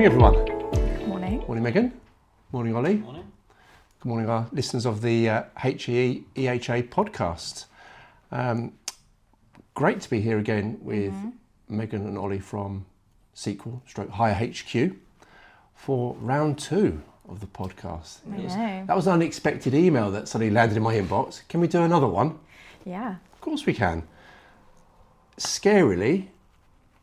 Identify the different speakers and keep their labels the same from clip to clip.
Speaker 1: everyone.
Speaker 2: Morning.
Speaker 1: Morning, Megan. Morning, Ollie.
Speaker 3: Morning.
Speaker 1: Good morning, our listeners of the HAE EHA Podcast. Great to be here again with Megan and Ollie from Hire HQ for round 2 of the podcast. That was an unexpected email that suddenly landed in my inbox. Can we do another one?
Speaker 2: Yeah.
Speaker 1: Of course we can. Scarily,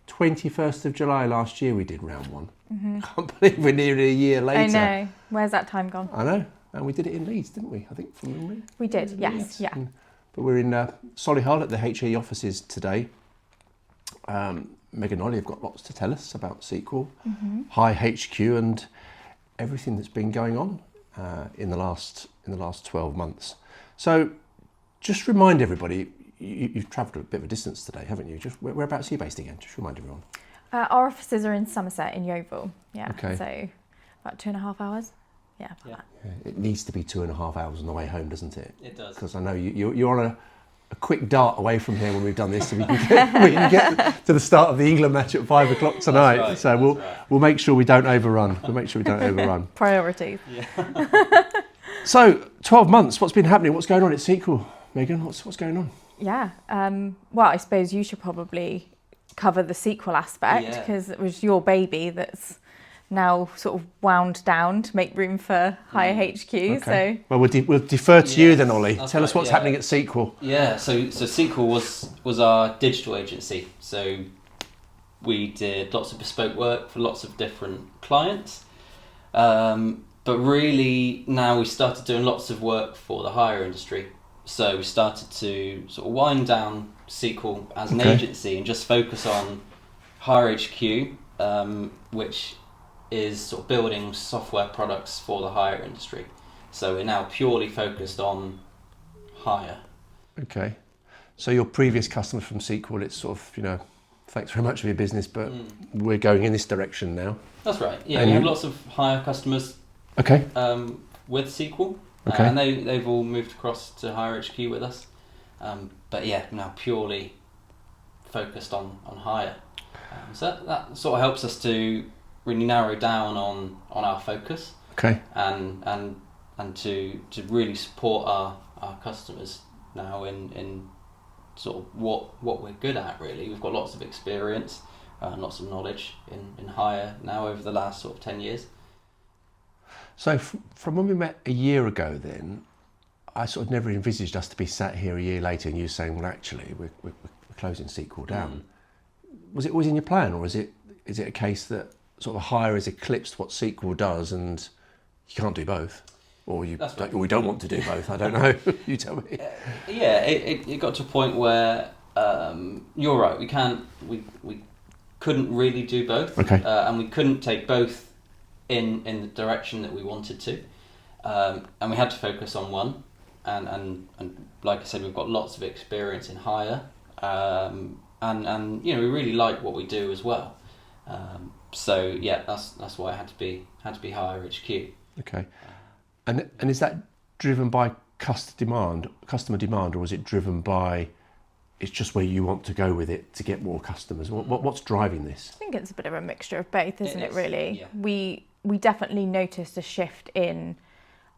Speaker 1: 21st of July last year we did round 1. Can't believe we're nearly a year later.
Speaker 2: I know. Where's that time gone?
Speaker 1: I know. And we did it in Leeds, didn't we? I think from memory.
Speaker 2: We did, yes. Yeah.
Speaker 1: But we're in Solihull at the HAE offices today. Megan and Ollie have got lots to tell us about Sequel, Hire HQ, and everything that's been going on in the last 12 months. So, just remind everybody, you've travelled a bit of a distance today, haven't you? Just whereabouts are you based again? Just remind everyone.
Speaker 2: Our offices are in Somerset, in Yeovil. Yeah.
Speaker 1: Okay.
Speaker 2: So about 2.5 hours. Yeah.
Speaker 1: Yeah, it needs to be 2.5 hours on the way home, doesn't it?
Speaker 3: It does.
Speaker 1: Because I know you're on a quick dart away from here when we've done this, so we can get to the start of the England match at 5 o'clock tonight.
Speaker 3: Right,
Speaker 1: so we'll make sure we don't overrun.
Speaker 2: Priorities.
Speaker 3: Yeah.
Speaker 1: So 12 months. What's been happening? What's going on at Sequel, Megan? What's going on?
Speaker 2: Yeah. Well, I suppose you should probably cover the sequel aspect because it was your baby that's now sort of wound down to make room for Hire HQ.
Speaker 1: Okay.
Speaker 2: So
Speaker 1: well, we'll defer to you then, Ollie. Tell us what's
Speaker 3: right,
Speaker 1: happening at Sequel.
Speaker 3: Yeah. So Sequel was our digital agency. So we did lots of bespoke work for lots of different clients. But really now we started doing lots of work for the hire industry. So we started to sort of wind down Sequel as an agency and just focus on Hire HQ, which is sort of building software products for the hire industry. So we're now purely focused on hire.
Speaker 1: Okay. So your previous customers from Sequel, it's sort of, thanks very much for your business, but we're going in this direction now.
Speaker 3: That's right. Yeah,
Speaker 1: and
Speaker 3: we have lots of hire customers with Sequel.
Speaker 1: Okay.
Speaker 3: And they've all moved across to Hire HQ with us. But yeah, now purely focused on hire. So that sort of helps us to really narrow down on our focus.
Speaker 1: Okay.
Speaker 3: And to really support our customers now in sort of what we're good at really. We've got lots of experience, lots of knowledge in hire now over the last sort of 10 years.
Speaker 1: So from when we met a year ago then, I sort of never envisaged us to be sat here a year later and you saying, well, actually, we're closing Sequel down. Was it always in your plan, or is it a case that sort of hire has eclipsed what Sequel does and you can't do both? Or we don't want to do both? I don't know. You tell me.
Speaker 3: It got to a point where you're right. We couldn't really do both.
Speaker 1: Okay.
Speaker 3: And we couldn't take both in the direction that we wanted to, and we had to focus on one. And like I said, we've got lots of experience in hire, and we really like what we do as well. So yeah, that's why it had to be Hire HQ.
Speaker 1: Okay. And is that driven by customer demand, or is it driven by it's just where you want to go with it to get more customers? What's driving this?
Speaker 2: I think it's a bit of a mixture of both, isn't it really?
Speaker 3: Yeah.
Speaker 2: We definitely noticed a shift in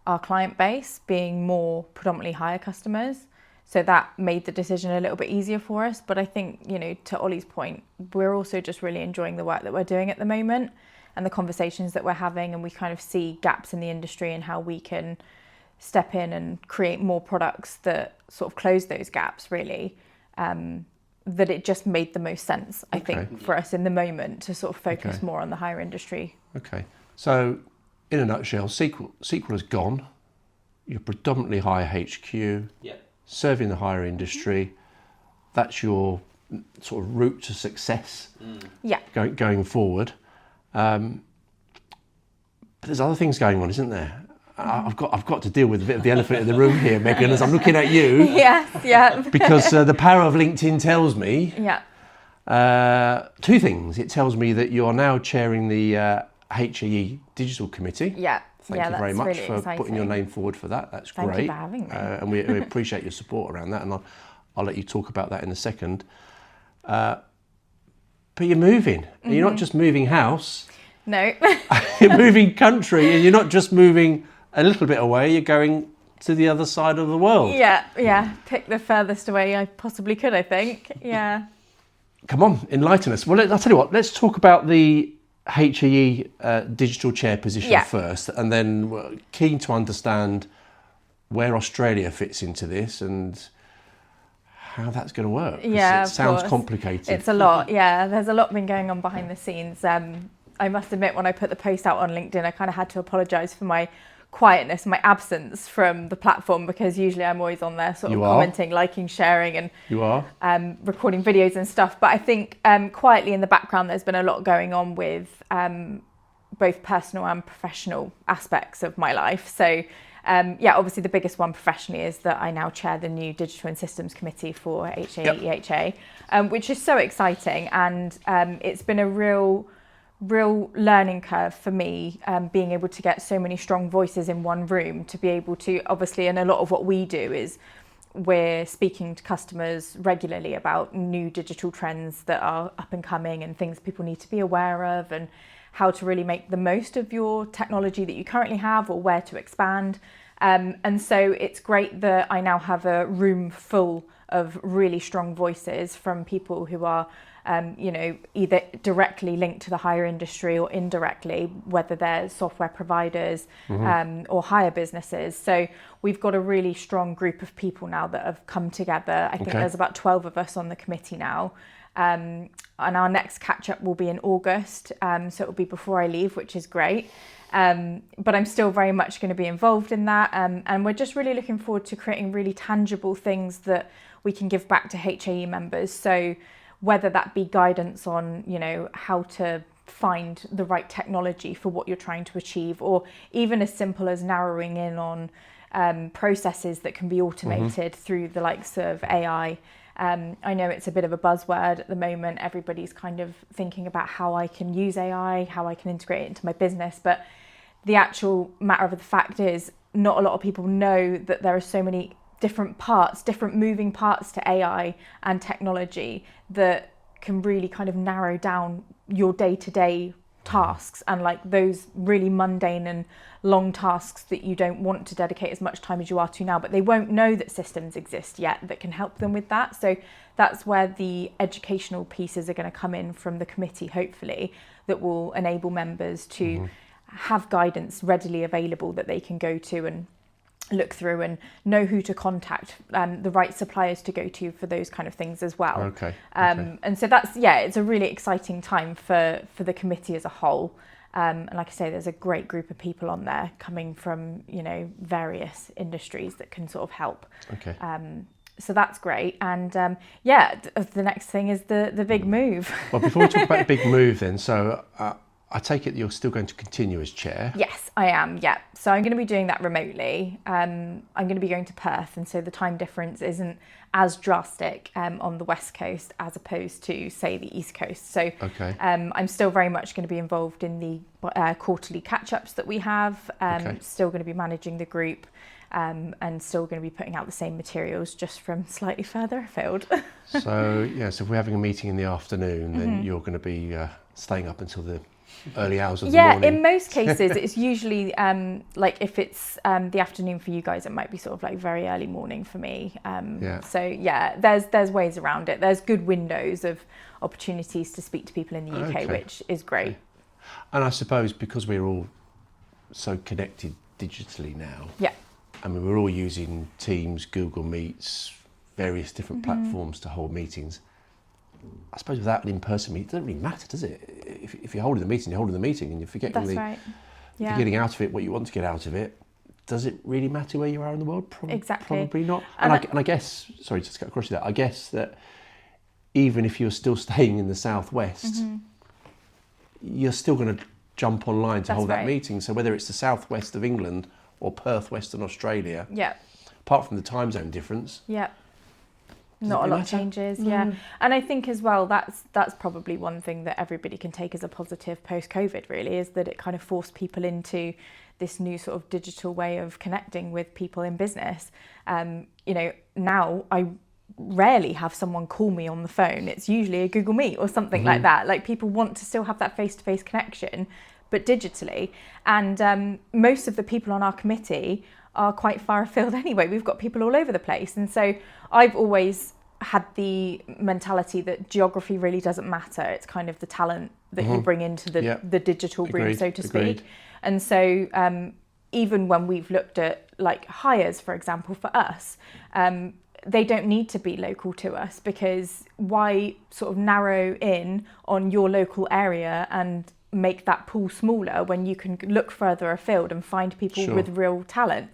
Speaker 2: our client base being more predominantly hire customers. So that made the decision a little bit easier for us. But I think, to Ollie's point, we're also just really enjoying the work that we're doing at the moment and the conversations that we're having. And we kind of see gaps in the industry and how we can step in and create more products that sort of close those gaps, really. That it just made the most sense, I think, for us in the moment to sort of focus more on the hire industry.
Speaker 1: Okay. So, in a nutshell, Sequel has gone. You're predominantly Hire HQ.
Speaker 3: Yeah.
Speaker 1: Serving the hire industry. That's your sort of route to success.
Speaker 2: Yeah.
Speaker 1: Going forward. But there's other things going on, isn't there? I've got to deal with a bit of the elephant in the room here, Megan, as I'm looking at you.
Speaker 2: Yes, yeah.
Speaker 1: Because the power of LinkedIn tells me 2 things. It tells me that you are now chairing the HAE Digital Committee.
Speaker 2: Yeah.
Speaker 1: Thank you very much
Speaker 2: really
Speaker 1: for
Speaker 2: exciting.
Speaker 1: putting your name forward for that. That's great.
Speaker 2: Thank you for having me.
Speaker 1: And we appreciate your support around that, and I'll let you talk about that in a second. But you're moving. You're not just moving house.
Speaker 2: No.
Speaker 1: You're moving country, and you're not just moving a little bit away, you're going to the other side of the world.
Speaker 2: Yeah. Pick the furthest away I possibly could, I think. Yeah.
Speaker 1: Come on, enlighten us. Well, I'll tell you what, let's talk about the HAE digital chair position first, and then we're keen to understand where Australia fits into this and how that's going to work.
Speaker 2: Yeah,
Speaker 1: it sounds complicated.
Speaker 2: It's a lot, yeah. There's a lot been going on behind the scenes. I must admit, when I put the post out on LinkedIn, I kind of had to apologise for my quietness, my absence from the platform, because usually I'm always on there sort of commenting, liking, sharing, and recording videos and stuff. But I think quietly in the background there's been a lot going on with both personal and professional aspects of my life. So obviously the biggest one professionally is that I now chair the new Digital and Systems Committee for HAE EHA, which is so exciting, and it's been a real learning curve for me, being able to get so many strong voices in one room, to be able to, obviously, and a lot of what we do is we're speaking to customers regularly about new digital trends that are up and coming and things people need to be aware of, and how to really make the most of your technology that you currently have, or where to expand. And so it's great that I now have a room full of really strong voices from people who are either directly linked to the hire industry or indirectly, whether they're software providers or hire businesses. So we've got a really strong group of people now that have come together. I think there's about 12 of us on the committee now. And our next catch up will be in August. So it will be before I leave, which is great. But I'm still very much going to be involved in that. And we're just really looking forward to creating really tangible things that we can give back to HAE members. So whether that be guidance on, how to find the right technology for what you're trying to achieve, or even as simple as narrowing in on processes that can be automated through the likes of AI. I know it's a bit of a buzzword at the moment. Everybody's kind of thinking about how I can use AI, how I can integrate it into my business. But the actual matter of the fact is, not a lot of people know that there are so many different moving parts to AI and technology that can really kind of narrow down your day-to-day tasks, and like those really mundane and long tasks that you don't want to dedicate as much time as you are to now, but they won't know that systems exist yet that can help them with that. So that's where the educational pieces are going to come in from the committee, hopefully, that will enable members to have guidance readily available that they can go to and look through, and know who to contact, the right suppliers to go to for those kind of things as well.
Speaker 1: Okay.
Speaker 2: And so that's, it's a really exciting time for the committee as a whole. And like I say, there's a great group of people on there coming from, various industries that can sort of help.
Speaker 1: Okay.
Speaker 2: So that's great. And the next thing is the big move.
Speaker 1: Well, before we talk about the big move then, so I take it you're still going to continue as chair?
Speaker 2: Yes, I am, yeah. So I'm going to be doing that remotely. I'm going to be going to Perth, and so the time difference isn't as drastic on the West Coast as opposed to, say, the East Coast. So I'm still very much going to be involved in the quarterly catch-ups that we have, still going to be managing the group, and still going to be putting out the same materials, just from slightly further afield.
Speaker 1: So if we're having a meeting in the afternoon, then you're going to be staying up until the early hours of the morning.
Speaker 2: Yeah, in most cases it's usually like if it's the afternoon for you guys, it might be sort of like very early morning for me. So there's ways around it. There's good windows of opportunities to speak to people in the UK, which is great.
Speaker 1: Okay. And I suppose because we're all so connected digitally now, I mean, we're all using Teams, Google Meets, various different platforms to hold meetings. I suppose without an in-person meeting, it doesn't really matter, does it? If you're holding the meeting, you're holding the meeting, and you're forgetting you're getting out of it what you want to get out of it. Does it really matter where you are in the world? Probably not. And I guess, sorry to cut across that, I guess that even if you're still staying in the southwest, you're still going to jump online to hold that meeting. So whether it's the southwest of England or Perth, Western Australia, apart from the time zone difference,
Speaker 2: not a lot of changes, And I think as well, that's probably one thing that everybody can take as a positive post-COVID, really, is that it kind of forced people into this new sort of digital way of connecting with people in business. Now I rarely have someone call me on the phone. It's usually a Google Meet or something like that. Like, people want to still have that face-to-face connection, but digitally. And most of the people on our committee are quite far afield anyway. We've got people all over the place. And so I've always had the mentality that geography really doesn't matter. It's kind of the talent that you bring into the digital room, so to speak. And so even when we've looked at like hires, for example, for us, they don't need to be local to us, because why sort of narrow in on your local area and make that pool smaller when you can look further afield and find people with real talent?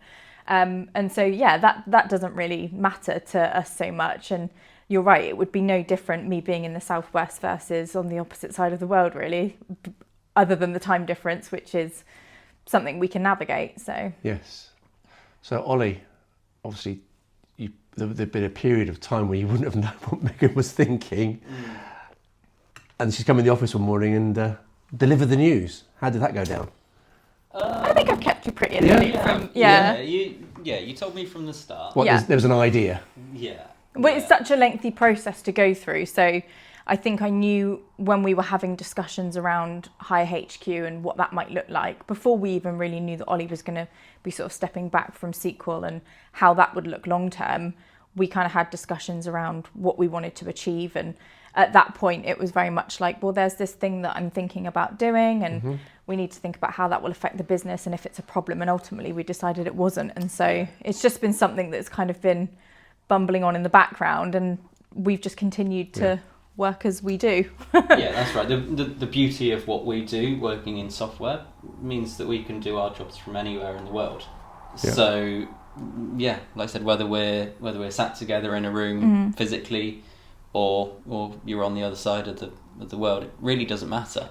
Speaker 2: And so, that doesn't really matter to us so much. And you're right, it would be no different me being in the Southwest versus on the opposite side of the world, really, other than the time difference, which is something we can navigate. So
Speaker 1: yes. So Ollie, obviously there'd been a period of time where you wouldn't have known what Megan was thinking. And she's come in the office one morning and delivered the news. How did that go down?
Speaker 2: I think I've kept you pretty in the loop.
Speaker 3: You told me from the start.
Speaker 1: There was an idea.
Speaker 2: Well, it's such a lengthy process to go through. So I think I knew when we were having discussions around Hire HQ and what that might look like, before we even really knew that Ollie was going to be sort of stepping back from SQL and how that would look long term, we kind of had discussions around what we wanted to achieve. And at that point, it was very much like, well, there's this thing that I'm thinking about doing, and we need to think about how that will affect the business and if it's a problem. And ultimately, we decided it wasn't. And so it's just been something that's kind of been bumbling on in the background, and we've just continued to work as we do.
Speaker 3: Yeah, that's right. The beauty of what we do, working in software, means that we can do our jobs from anywhere in the world. So, like I said, whether we're sat together in a room physically, or you're on the other side of the world, it really doesn't matter.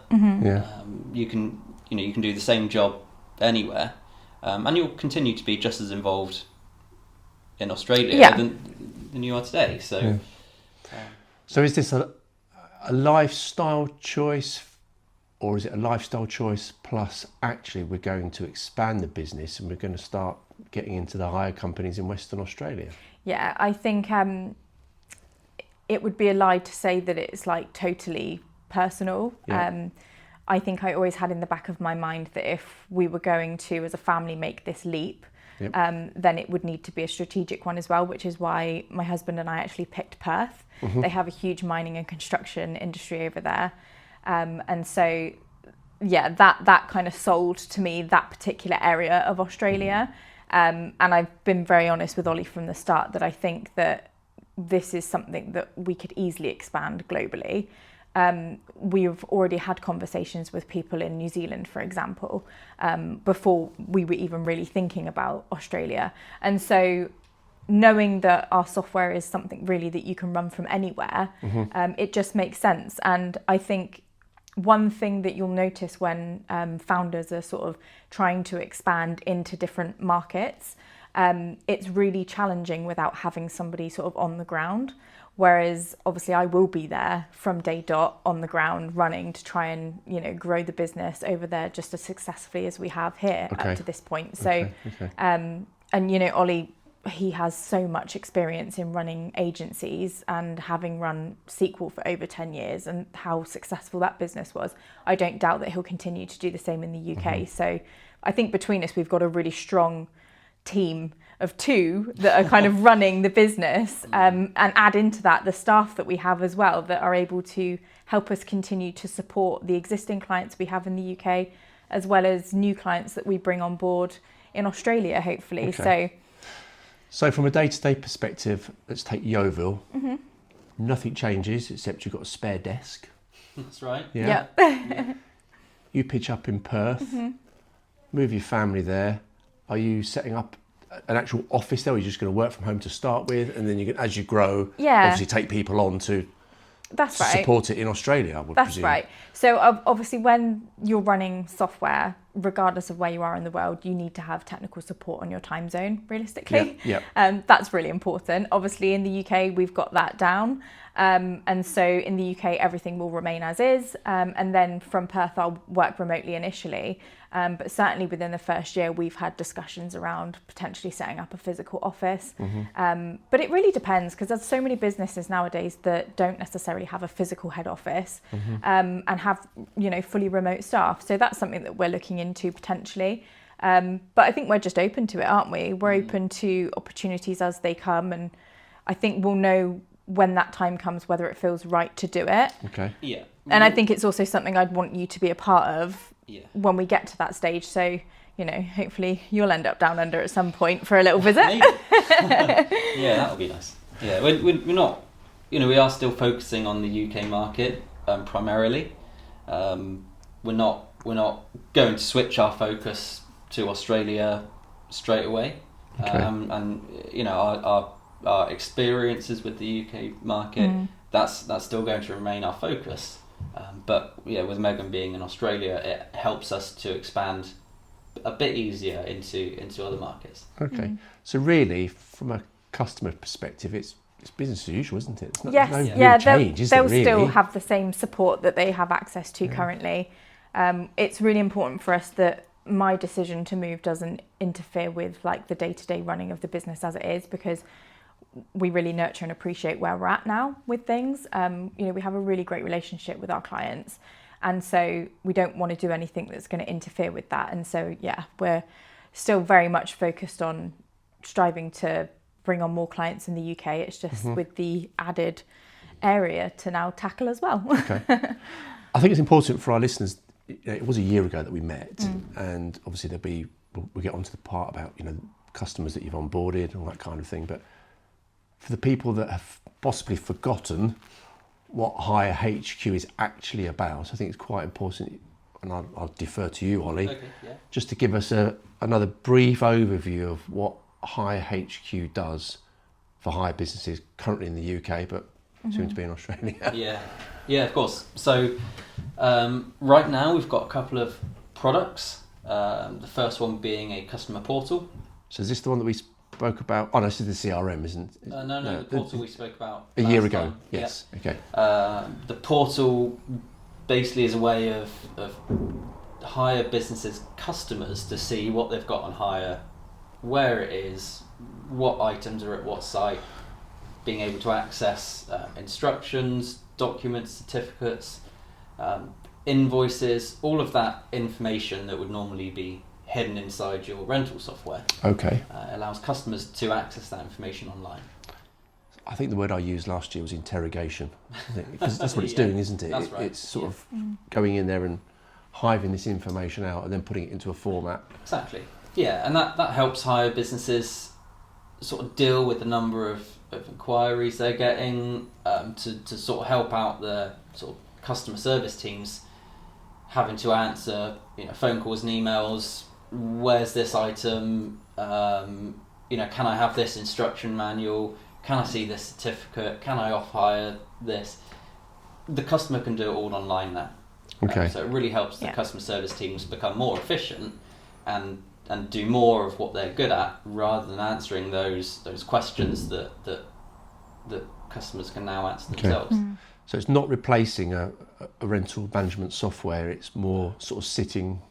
Speaker 3: You can do the same job anywhere, and you'll continue to be just as involved in Australia than you are today. So.
Speaker 1: So is this a lifestyle choice, or is it a lifestyle choice plus actually we're going to expand the business and we're going to start getting into the hire companies in Western Australia?
Speaker 2: Yeah, I think it would be a lie to say that it's like totally personal. I think I always had in the back of my mind that if we were going to, as a family, make this leap, then it would need to be a strategic one as well, which is why my husband and I actually picked Perth. They have a huge mining and construction industry over there. And so, that kind of sold to me that particular area of Australia. And I've been very honest with Ollie from the start that I think that this is something that we could easily expand globally. We've already had conversations with people in New Zealand, for example, before we were even really thinking about Australia. And so knowing that our software is something really that you can run from anywhere, it just makes sense. And I think one thing that you'll notice when founders are sort of trying to expand into different markets, it's really challenging without having somebody sort of on the ground. Whereas obviously I will be there from day dot on the ground running to try and, grow the business over there just as successfully as we have here up to this point. So, and Ollie, he has so much experience in running agencies and having run SQL for over 10 years and how successful that business was. I don't doubt that he'll continue to do the same in the UK. So I think between us, we've got a really strong team of two that are kind of running the business, and add into that the staff that we have as well that are able to help us continue to support the existing clients we have in the UK, as well as new clients that we bring on board in Australia, hopefully.
Speaker 1: So from a day-to-day perspective, let's take Yeovil. Nothing changes except you've got a spare desk.
Speaker 3: That's right.
Speaker 1: Yeah. You pitch up in Perth, move your family there. Are you setting up an actual office there, or are you just going to work from home to start with, and then you can, as you grow, obviously take people on to support it in Australia, I would presume.
Speaker 2: Right. So obviously when you're running software, regardless of where you are in the world, you need to have technical support on your time zone, realistically.
Speaker 1: Yeah.
Speaker 2: That's really important. Obviously, in the UK, we've got that down. And so in the UK, everything will remain as is. And then from Perth, I'll work remotely initially. But certainly within the first year, we've had discussions around potentially setting up a physical office. But it really depends, because there's so many businesses nowadays that don't necessarily have a physical head office and have, fully remote staff. So that's something that we're looking into potentially. But I think we're just open to it, aren't we? We're open to opportunities as they come. And I think we'll know when that time comes whether it feels right to do it.
Speaker 1: Okay.
Speaker 3: Yeah.
Speaker 2: And I think it's also something I'd want you to be a part of when we get to that stage. So, hopefully you'll end up down under at some point for a little visit.
Speaker 3: Yeah, that would be nice. Yeah, we're not, we are still focusing on the UK market primarily. We're not going to switch our focus to Australia straight away.
Speaker 1: Okay.
Speaker 3: And our experiences with the UK market, that's still going to remain our focus. But with Megan being in Australia, it helps us to expand a bit easier into other markets.
Speaker 1: Okay. So really, from a customer perspective, it's business as usual, isn't it? It's not,
Speaker 2: Yes,
Speaker 1: no real change, is there,
Speaker 2: they'll
Speaker 1: really?
Speaker 2: still have the same support that they have access to currently. It's really important for us that my decision to move doesn't interfere with like the day-to-day running of the business as it is, because we really nurture and appreciate where we're at now with things. We have a really great relationship with our clients, and so we don't want to do anything that's going to interfere with that. And so we're still very much focused on striving to bring on more clients in the UK. It's just with the added area to now tackle as well.
Speaker 1: Okay. I think it's important for our listeners. It was a year ago that we met, and obviously we'll get onto the part about customers that you've onboarded and all that kind of thing. But for the people that have possibly forgotten what Hire HQ is actually about, I think it's quite important, and I'll defer to you, Ollie, just to give us another brief overview of what Hire HQ does for hire businesses currently in the UK, but soon to be in Australia.
Speaker 3: Yeah, of course. So right now we've got a couple of products. The first one being a customer portal.
Speaker 1: So is this the one that we spoke about? Oh no, this is the CRM, isn't it?
Speaker 3: No, the portal we spoke about
Speaker 1: a year ago.
Speaker 3: time.
Speaker 1: Yes. Yeah. Okay.
Speaker 3: The portal basically is a way of hire businesses' customers to see what they've got on hire, where it is, what items are at what site, being able to access instructions, documents, certificates, invoices, all of that information that would normally be hidden inside your rental software.
Speaker 1: Okay.
Speaker 3: Allows customers to access that information online.
Speaker 1: I think the word I used last year was interrogation, because that's what it's doing, isn't it?
Speaker 3: That's right.
Speaker 1: It's sort of going in there and hiving this information out and then putting it into a format.
Speaker 3: Exactly. Yeah, and that helps hire businesses sort of deal with the number of inquiries they're getting, to sort of help out the sort of customer service teams having to answer phone calls and emails. Where's this item? Can I have this instruction manual? Can I see this certificate? Can I off-hire this? The customer can do it all online now.
Speaker 1: Okay.
Speaker 3: So it really helps the customer service teams become more efficient and do more of what they're good at, rather than answering those questions that customers can now answer themselves.
Speaker 1: So it's not replacing a rental management software, it's more sort of sitting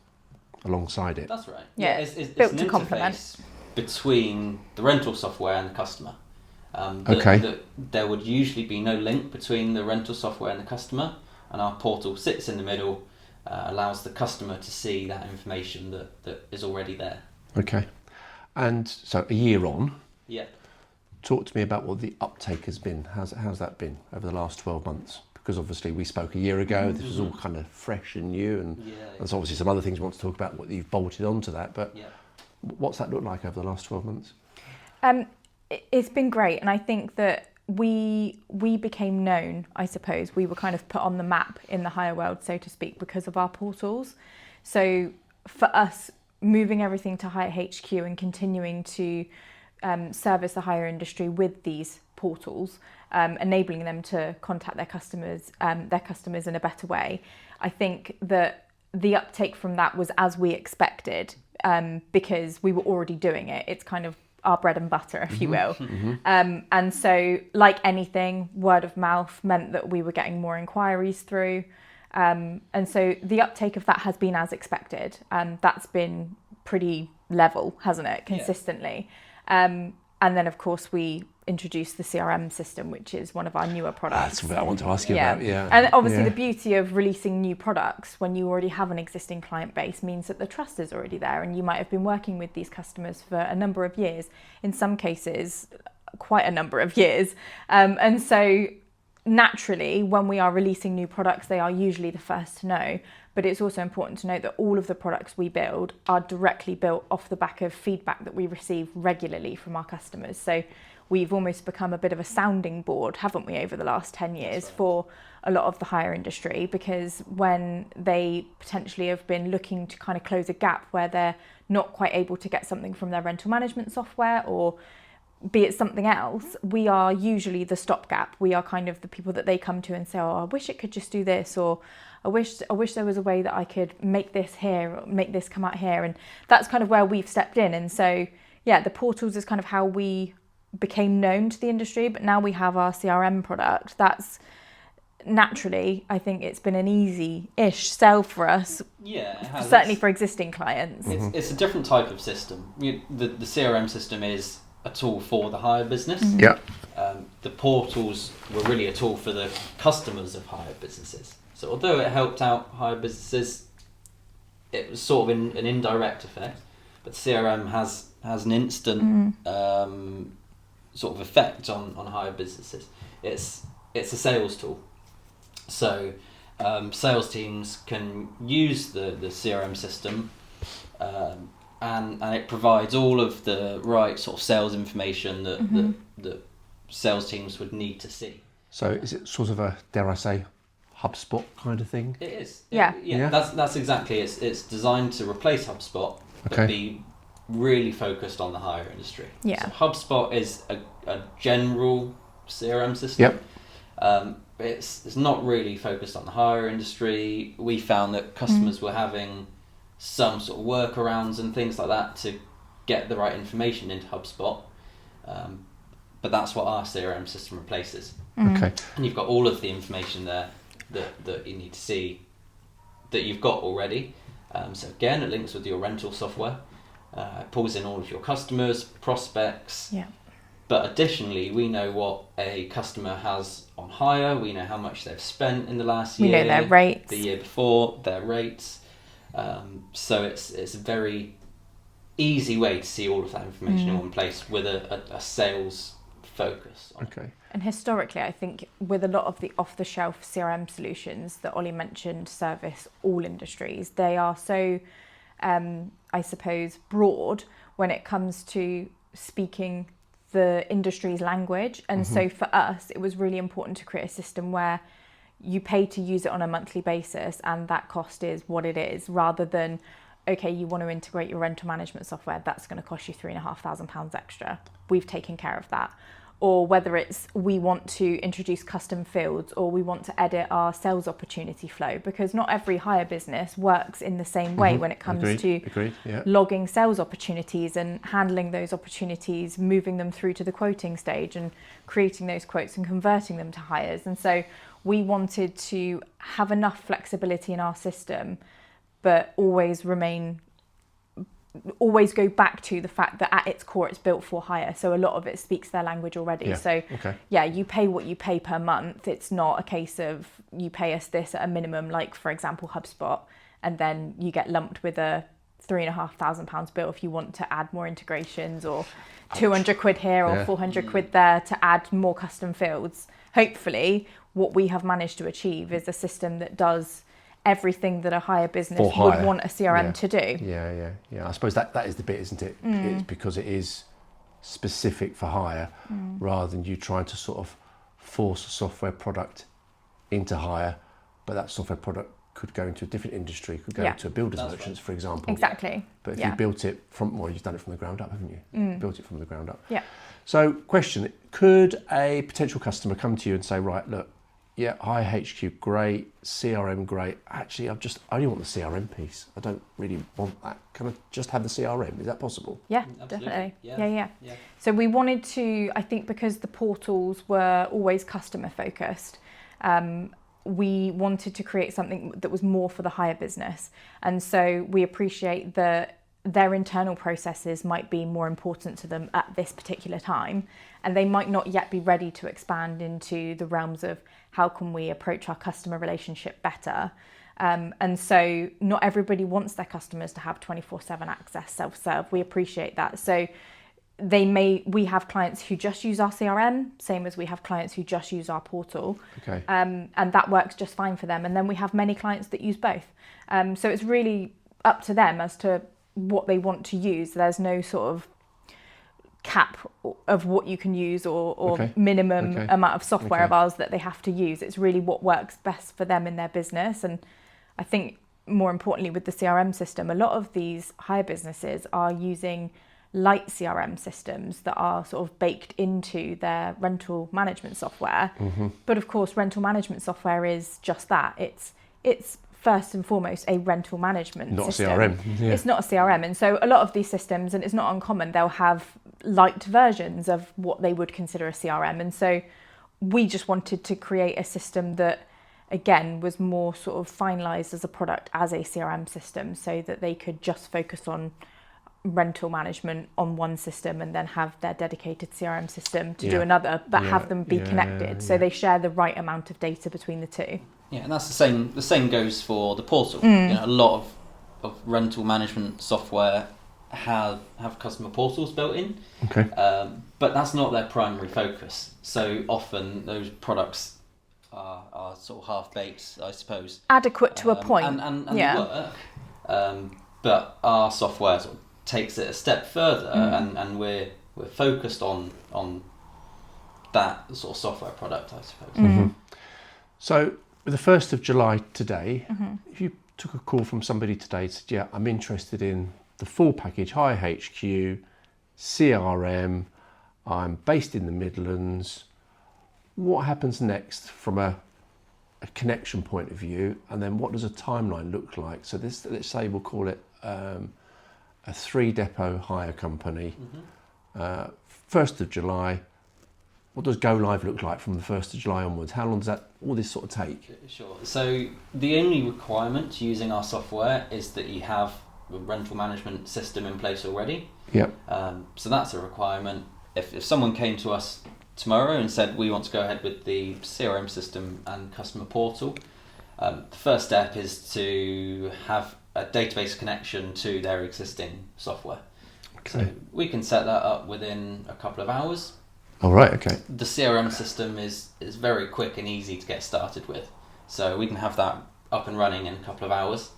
Speaker 1: alongside it.
Speaker 3: That's right.
Speaker 2: Yeah,
Speaker 3: it's
Speaker 2: built
Speaker 3: an
Speaker 2: to complement
Speaker 3: interface between the rental software and the customer. There would usually be no link between the rental software and the customer, and our portal sits in the middle, allows the customer to see that information that is already there.
Speaker 1: Okay. And so a year on,
Speaker 3: Talk
Speaker 1: to me about what the uptake has been. How's that been over the last 12 months? Because obviously we spoke a year ago, this was all kind of fresh and new, and there's obviously some other things we want to talk about, what you've bolted onto that, but what's that look like over the last 12 months?
Speaker 2: It's been great, and I think that we became known, I suppose. We were kind of put on the map in the hire world, so to speak, because of our portals. So for us, moving everything to Hire HQ and continuing to service the hire industry with these portals, enabling them to contact their customers in a better way. I think that the uptake from that was as we expected, because we were already doing it. It's kind of our bread and butter, if you will. And so, like anything, word of mouth meant that we were getting more inquiries through. And so the uptake of that has been as expected. That's been pretty level, hasn't it, consistently? And then, of course, we introduced the CRM system, which is one of our newer products.
Speaker 1: That's what I want to ask you about,
Speaker 2: And obviously the beauty of releasing new products when you already have an existing client base means that the trust is already there, and you might have been working with these customers for a number of years, in some cases, quite a number of years. And so naturally, when we are releasing new products, they are usually the first to know. But it's also important to note that all of the products we build are directly built off the back of feedback that we receive regularly from our customers. So we've almost become a bit of a sounding board, haven't we, over the last 10 years for a lot of the hire industry, because when they potentially have been looking to kind of close a gap where they're not quite able to get something from their rental management software, or be it something else, we are usually the stopgap. We are kind of the people that they come to and say, oh, I wish it could just do this, or I wish there was a way that I could make this here, or make this come out here. And that's kind of where we've stepped in. And so, yeah, the portals is kind of how we became known to the industry, but now we have our CRM product. That's naturally, I think it's been an easy-ish sell for us.
Speaker 3: Yeah, it has.
Speaker 2: Certainly for existing clients.
Speaker 3: It's a different type of system. The CRM system is a tool for the hire business.
Speaker 1: Yeah.
Speaker 3: The portals were really a tool for the customers of hire businesses. So although it helped out hire businesses, it was sort of an indirect effect. But CRM has an instant sort of effect on hire businesses. It's a sales tool. So sales teams can use the CRM system, and it provides all of the right sort of sales information that sales teams would need to see.
Speaker 1: So is it sort of a, dare I say, HubSpot kind of thing?
Speaker 2: Mm.
Speaker 3: It is.
Speaker 2: Yeah.
Speaker 3: That's exactly. It's designed to replace HubSpot, but be really focused on the hire industry.
Speaker 2: Yeah.
Speaker 3: So HubSpot is a general CRM system.
Speaker 1: Yep.
Speaker 3: It's not really focused on the hire industry. We found that customers were having some sort of workarounds and things like that to get the right information into HubSpot. But that's what our CRM system replaces.
Speaker 1: Okay.
Speaker 3: And you've got all of the information there that you need to see that you've got already. So again, it links with your rental software. It pulls in all of your customers, prospects.
Speaker 2: Yeah.
Speaker 3: But additionally, we know what a customer has on hire. We know how much they've spent in the last year.
Speaker 2: We know their rates.
Speaker 3: The year before, their rates. So it's a very easy way to see all of that information in one place with a sales focus.
Speaker 1: Okay.
Speaker 2: And historically, I think with a lot of the off-the-shelf CRM solutions that Ollie mentioned service all industries, they are so, I suppose, broad when it comes to speaking the industry's language. And so for us, it was really important to create a system where you pay to use it on a monthly basis and that cost is what it is, rather than, okay, you want to integrate your rental management software, that's going to cost you £3,500 extra. We've taken care of that. Or whether it's we want to introduce custom fields, or we want to edit our sales opportunity flow, because not every hire business works in the same way when it comes to logging sales opportunities and handling those opportunities, moving them through to the quoting stage and creating those quotes and converting them to hires. And so we wanted to have enough flexibility in our system, but always go back to the fact that at its core it's built for hire, so a lot of it speaks their language already. You pay what you pay per month. It's not a case of you pay us this at a minimum, like for example HubSpot, and then you get lumped with a £3,500 bill if you want to add more integrations, or 200 quid here or 400 quid there to add more custom fields. Hopefully what we have managed to achieve is a system that does everything that a hire business would want a CRM to do.
Speaker 1: Yeah. I suppose that is the bit, isn't it? It's because it is specific for hire, rather than you trying to sort of force a software product into hire, but that software product could go into a different industry, could go to a builder's merchants, for example.
Speaker 2: Exactly.
Speaker 1: But if you built it from, well, you've done it from the ground up, haven't you? Built it from the ground up.
Speaker 2: Yeah.
Speaker 1: So, question, could a potential customer come to you and say, right, look, yeah, HQ great, CRM great. Actually, I only want the CRM piece. I don't really want that. Can I just have the CRM? Is that possible?
Speaker 2: Yeah,
Speaker 3: Absolutely.
Speaker 2: definitely.
Speaker 3: Yeah.
Speaker 2: Yeah. So we wanted to, I think because the portals were always customer focused, we wanted to create something that was more for the hire business. And so we appreciate that their internal processes might be more important to them at this particular time, and they might not yet be ready to expand into the realms of how can we approach our customer relationship better. And so not everybody wants their customers to have 24/7 access, self-serve. We appreciate that. So we have clients who just use our CRM, same as we have clients who just use our portal.
Speaker 1: Okay.
Speaker 2: And that works just fine for them. And then we have many clients that use both. So it's really up to them as to what they want to use. There's no sort of cap of what you can use or minimum amount of software of ours that they have to use. It's really what works best for them in their business. And I think more importantly with the CRM system, a lot of these hire businesses are using light CRM systems that are sort of baked into their rental management software. But of course, rental management software is just that. It's first and foremost a rental management system.
Speaker 1: Not a CRM. Yeah.
Speaker 2: It's not a CRM. And so a lot of these systems, and it's not uncommon, they'll have light versions of what they would consider a CRM. And so we just wanted to create a system that, again, was more sort of finalized as a product as a CRM system, so that they could just focus on rental management on one system and then have their dedicated CRM system to do another, but have them be connected so they share the right amount of data between the two.
Speaker 3: Yeah, and that's the same. The same goes for the portal. You know, a lot of rental management software have customer portals built in.
Speaker 1: Okay.
Speaker 3: But that's not their primary focus. So often those products are sort of half baked, I suppose.
Speaker 2: Adequate to a point.
Speaker 3: And work. But our software sort of takes it a step further, and we're focused on that sort of software product, I suppose.
Speaker 1: So with the 1st of July today, if you took a call from somebody today and said, yeah, I'm interested in the full package, Hire HQ, CRM, I'm based in the Midlands, what happens next from a connection point of view, and then what does a timeline look like? So this, let's say we'll call it a 3-depot hire company, 1st of July. What does go live look like from the 1st of July onwards? How long does that all this sort of take?
Speaker 3: Sure. So the only requirement to using our software is that you have a rental management system in place already.
Speaker 1: Yep.
Speaker 3: So that's a requirement. If someone came to us tomorrow and said we want to go ahead with the CRM system and customer portal, the first step is to have a database connection to their existing software.
Speaker 1: Okay.
Speaker 3: So we can set that up within a couple of hours.
Speaker 1: All right. Okay.
Speaker 3: The CRM system is very quick and easy to get started with, so we can have that up and running in a couple of hours,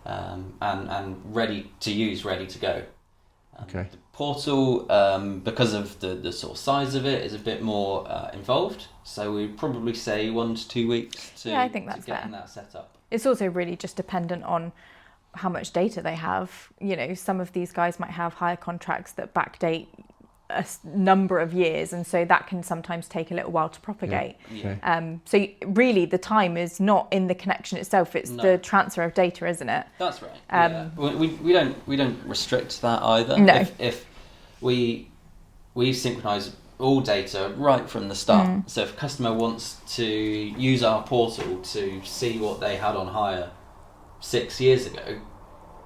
Speaker 3: and ready to use, ready to go.
Speaker 1: Okay.
Speaker 3: The portal, because of the sort of size of it, is a bit more involved, so we'd probably say 1 to 2 weeks to,
Speaker 2: I think that's
Speaker 3: to get
Speaker 2: fair.
Speaker 3: that set up.
Speaker 2: It's also really just dependent on how much data they have. You know, some of these guys might have hire contracts that backdate a number of years, and so that can sometimes take a little while to propagate.
Speaker 1: Okay.
Speaker 2: So really the time is not in the connection itself, it's the transfer of data, isn't it?
Speaker 3: That's right. We don't restrict that either.
Speaker 2: No.
Speaker 3: If we synchronize all data right from the start. So if a customer wants to use our portal to see what they had on hire 6 years ago,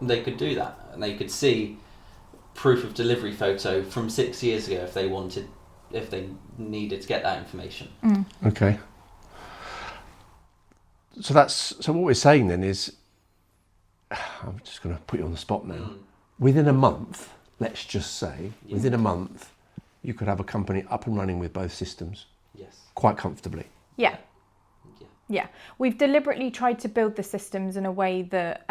Speaker 3: they could do that, and they could see proof of delivery photo from 6 years ago if they needed to get that information.
Speaker 1: Okay. So what we're saying then is, I'm just going to put you on the spot now. Within a month, let's just say, within a month, you could have a company up and running with both systems.
Speaker 3: Yes.
Speaker 1: Quite comfortably.
Speaker 2: Yeah. We've deliberately tried to build the systems in a way that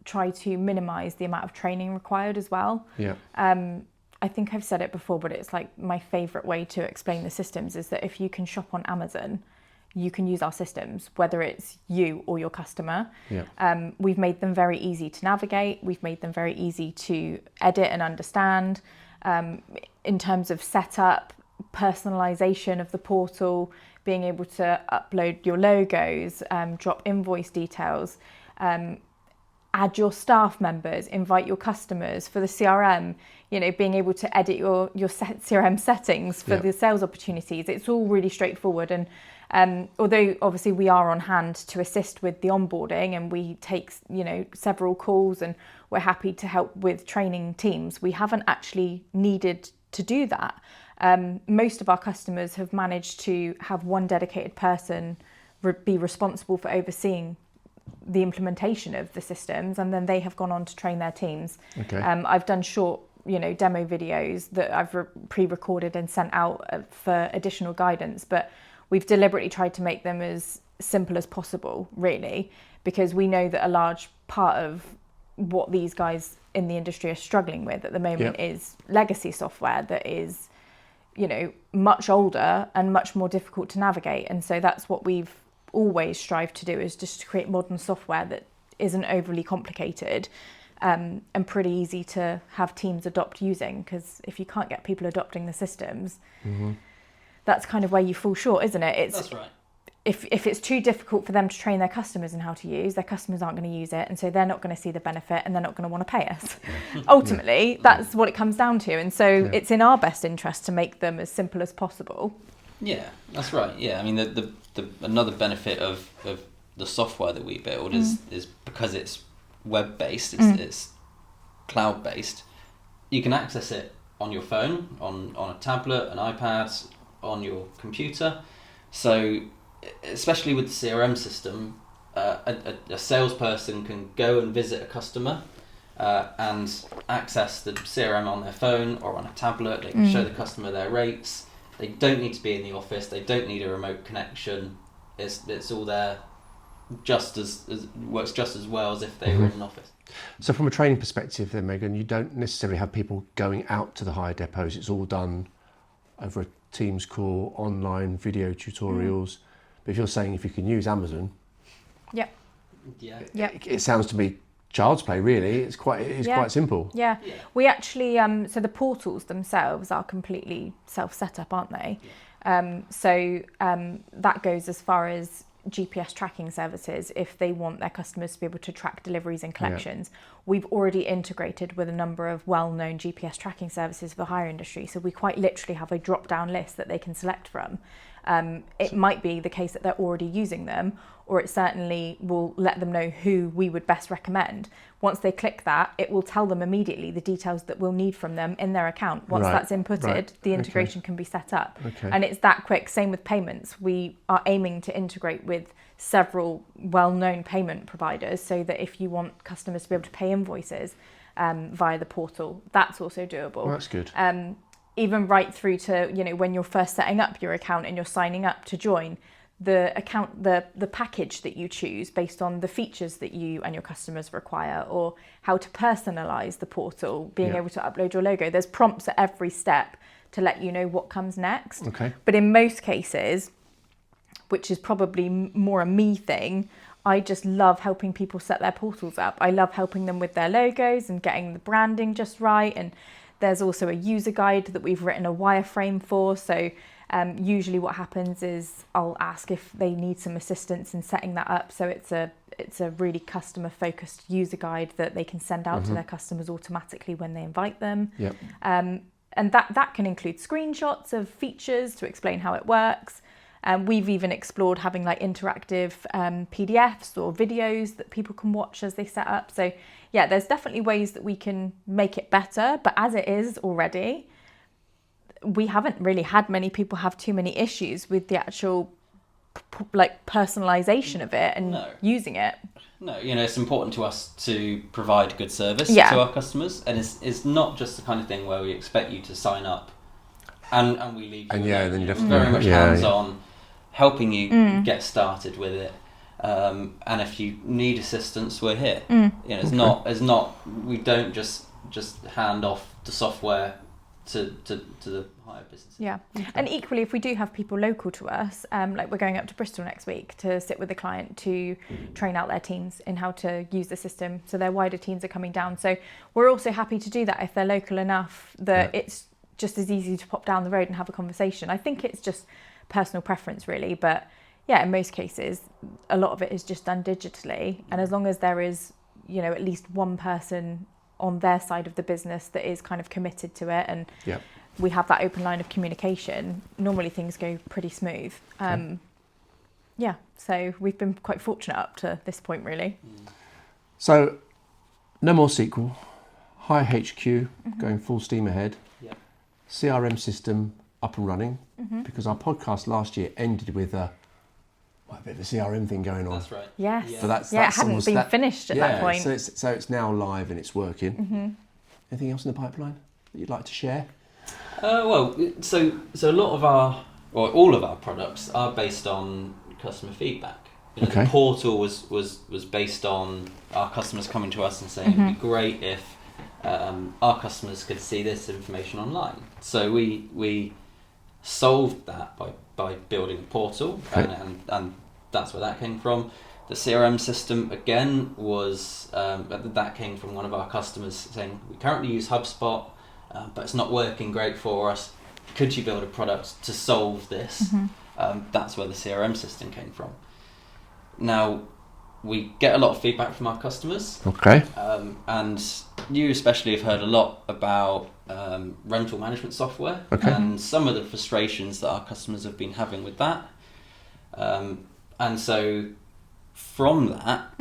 Speaker 2: try to minimise the amount of training required as well.
Speaker 1: Yeah.
Speaker 2: I think I've said it before, but it's like my favourite way to explain the systems is that if you can shop on Amazon, you can use our systems, whether it's you or your customer.
Speaker 1: Yeah.
Speaker 2: We've made them very easy to navigate. We've made them very easy to edit and understand. In terms of setup, personalisation of the portal, being able to upload your logos, drop invoice details, add your staff members, invite your customers for the CRM, being able to edit your CRM settings for the sales opportunities. It's all really straightforward. And although obviously we are on hand to assist with the onboarding, and we take, several calls, and we're happy to help with training teams, we haven't actually needed to do that. Most of our customers have managed to have one dedicated person be responsible for overseeing the implementation of the systems, and then they have gone on to train their teams.
Speaker 1: Okay.
Speaker 2: I've done short, demo videos that I've pre-recorded and sent out for additional guidance, but we've deliberately tried to make them as simple as possible, really, because we know that a large part of what these guys in the industry are struggling with at the moment is legacy software that is, much older and much more difficult to navigate. And so that's what we've always strive to do, is just to create modern software that isn't overly complicated, and pretty easy to have teams adopt using, because if you can't get people adopting the systems, that's kind of where you fall short, isn't it?
Speaker 3: That's right.
Speaker 2: If it's too difficult for them to train their customers in how to use, their customers aren't going to use it, and so they're not going to see the benefit, and they're not going to want to pay us. Ultimately, that's what it comes down to, and so it's in our best interest to make them as simple as possible.
Speaker 3: Yeah, that's right. Yeah, I mean, the another benefit of the software that we build is because it's web-based, it's cloud-based, you can access it on your phone, on a tablet, an iPad, on your computer. So, especially with the CRM system, a salesperson can go and visit a customer and access the CRM on their phone or on a tablet. They can show the customer their rates. They don't need to be in the office. They don't need a remote connection. It's all there, works just as well as if they were in an office.
Speaker 1: So from a training perspective then, Megan, you don't necessarily have people going out to the hire depots. It's all done over a Teams call, online video tutorials. But if you're saying if you can use Amazon, it sounds to me child's play, really. It's quite simple.
Speaker 2: Yeah. We actually so the portals themselves are completely self-set-up, aren't they? So that goes as far as GPS tracking services. If they want their customers to be able to track deliveries and collections, we've already integrated with a number of well-known GPS tracking services for the hire industry. So we quite literally have a drop-down list that they can select from. It might be the case that they're already using them, or it certainly will let them know who we would best recommend. Once they click that, it will tell them immediately the details that we'll need from them in their account. Once that's inputted, the integration can be set up. And it's that quick. Same with payments. We are aiming to integrate with several well-known payment providers, so that if you want customers to be able to pay invoices via the portal, that's also doable.
Speaker 1: Well, that's good.
Speaker 2: Even right through to, when you're first setting up your account and you're signing up to join, the package that you choose based on the features that you and your customers require, or how to personalize the portal, being able to upload your logo. There's prompts at every step to let you know what comes next. But in most cases, which is probably more a me thing, I just love helping people set their portals up. I love helping them with their logos and getting the branding just right. And there's also a user guide that we've written a wireframe for. So usually what happens is I'll ask if they need some assistance in setting that up. So it's a really customer focused user guide that they can send out to their customers automatically when they invite them. And that can include screenshots of features to explain how it works. We've even explored having like interactive PDFs or videos that people can watch as they set up. So yeah, there's definitely ways that we can make it better, but as it is already, we haven't really had many people have too many issues with the actual personalization of it and using it.
Speaker 3: No, it's important to us to provide good service to our customers, and it's not just the kind of thing where we expect you to sign up and we leave you. And then you have to very much hands-on, helping you get started with it. And if you need assistance, we're here. It's not. We don't just hand off the software to the hire business.
Speaker 2: Yeah, and equally, if we do have people local to us, like we're going up to Bristol next week to sit with the client to train out their teams in how to use the system. So their wider teams are coming down. So we're also happy to do that if they're local enough that it's just as easy to pop down the road and have a conversation. I think it's just personal preference really, but yeah, in most cases, a lot of it is just done digitally. And as long as there is, at least one person on their side of the business that is kind of committed to it, and we have that open line of communication, normally things go pretty smooth. So we've been quite fortunate up to this point, really.
Speaker 1: So, no more SQL, high HQ, going full steam ahead, CRM system up and running, because our podcast last year ended with a bit of a CRM thing going on.
Speaker 3: That's right.
Speaker 2: Yes.
Speaker 3: Yeah.
Speaker 1: But that's
Speaker 2: it hadn't been finished at that point.
Speaker 1: So it's now live and it's working. Anything else in the pipeline that you'd like to share?
Speaker 3: So a lot of all of our products are based on customer feedback. The portal was based on our customers coming to us and saying it'd be great if our customers could see this information online. So we solved that by building a portal, and that's where that came from. The CRM system again was that came from one of our customers saying we currently use HubSpot, but it's not working great for us. Could you build a product to solve this? That's where the CRM system came from. Now, we get a lot of feedback from our customers.
Speaker 1: Okay.
Speaker 3: And you especially have heard a lot about rental management software and some of the frustrations that our customers have been having with that. And so from that,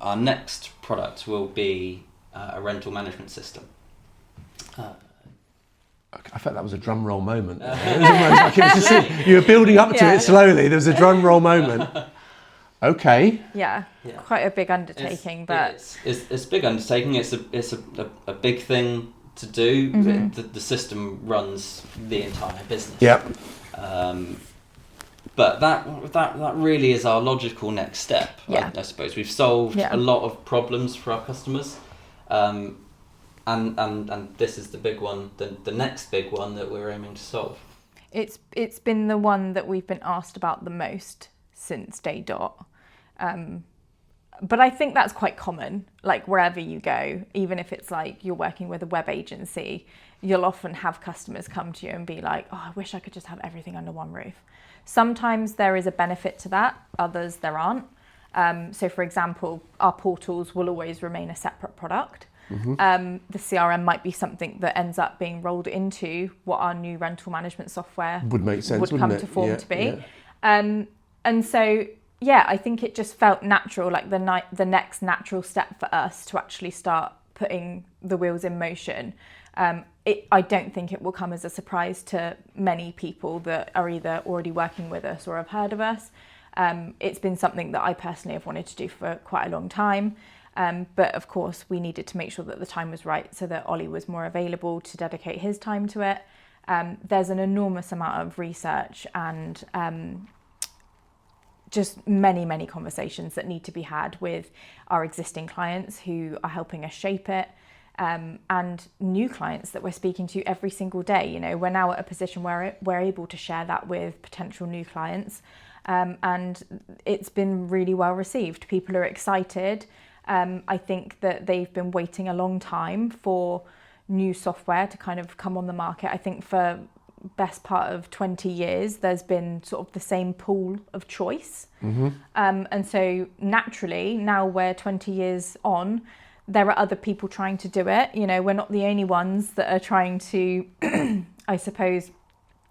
Speaker 3: our next product will be a rental management system.
Speaker 1: I felt that was a drum roll moment. You were building up to it slowly. There was a drum roll moment. Okay.
Speaker 2: Yeah. Quite a big undertaking, but
Speaker 3: it's a big undertaking. It's a big thing to do. The system runs the entire business.
Speaker 1: Yep.
Speaker 3: But that really is our logical next step. I suppose we've solved a lot of problems for our customers. And this is the big one, the next big one that we're aiming to solve.
Speaker 2: It's been the one that we've been asked about the most since day dot. But I think that's quite common, like wherever you go, even if it's like you're working with a web agency, you'll often have customers come to you and be like, oh, I wish I could just have everything under one roof. Sometimes there is a benefit to that, others there aren't. So for example, our portals will always remain a separate product. The CRM might be something that ends up being rolled into what our new rental management software
Speaker 1: would make sense,
Speaker 2: would come to form to be.
Speaker 1: Yeah.
Speaker 2: And so, I think it just felt natural, like the next natural step for us to actually start putting the wheels in motion. I don't think it will come as a surprise to many people that are either already working with us or have heard of us. It's been something that I personally have wanted to do for quite a long time. But of course, we needed to make sure that the time was right so that Ollie was more available to dedicate his time to it. There's an enormous amount of research and just many, many conversations that need to be had with our existing clients who are helping us shape it, and new clients that we're speaking to every single day. We're now at a position where we're able to share that with potential new clients, and it's been really well received. People are excited. I think that they've been waiting a long time for new software to kind of come on the market. I think for best part of 20 years, there's been sort of the same pool of choice. And so naturally, now we're 20 years on, there are other people trying to do it. We're not the only ones that are trying to, I suppose,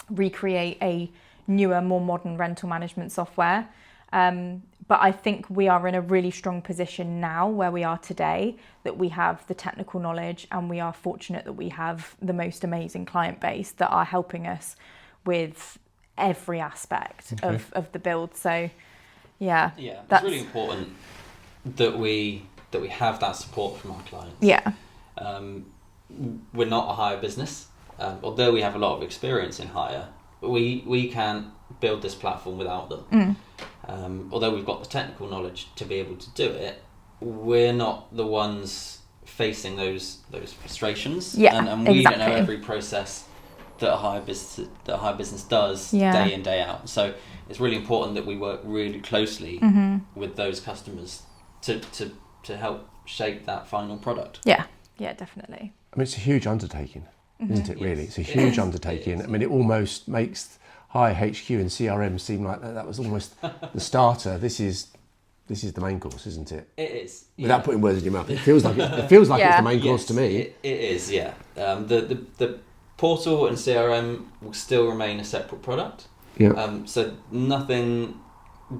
Speaker 2: recreate a newer, more modern rental management software. But I think we are in a really strong position now where we are today, that we have the technical knowledge and we are fortunate that we have the most amazing client base that are helping us with every aspect of the build. So,
Speaker 3: it's really important that we have that support from our clients.
Speaker 2: Yeah.
Speaker 3: We're not a hire business, although we have a lot of experience in hire. We can't build this platform without them. Although we've got the technical knowledge to be able to do it, we're not the ones facing those frustrations. And we don't know every process that a hire business does day in, day out. So it's really important that we work really closely with those customers to help shape that final product.
Speaker 2: Yeah, definitely.
Speaker 1: I mean, it's a huge undertaking, isn't it, really? It's a huge undertaking. I mean, it almost makes Hi, HQ and CRM seemed like that was almost the starter. This is the main course, isn't it?
Speaker 3: It is.
Speaker 1: Without putting words in your mouth, it feels like it's the main course to me.
Speaker 3: It is, yeah. The portal and CRM will still remain a separate product.
Speaker 1: Yeah.
Speaker 3: So nothing,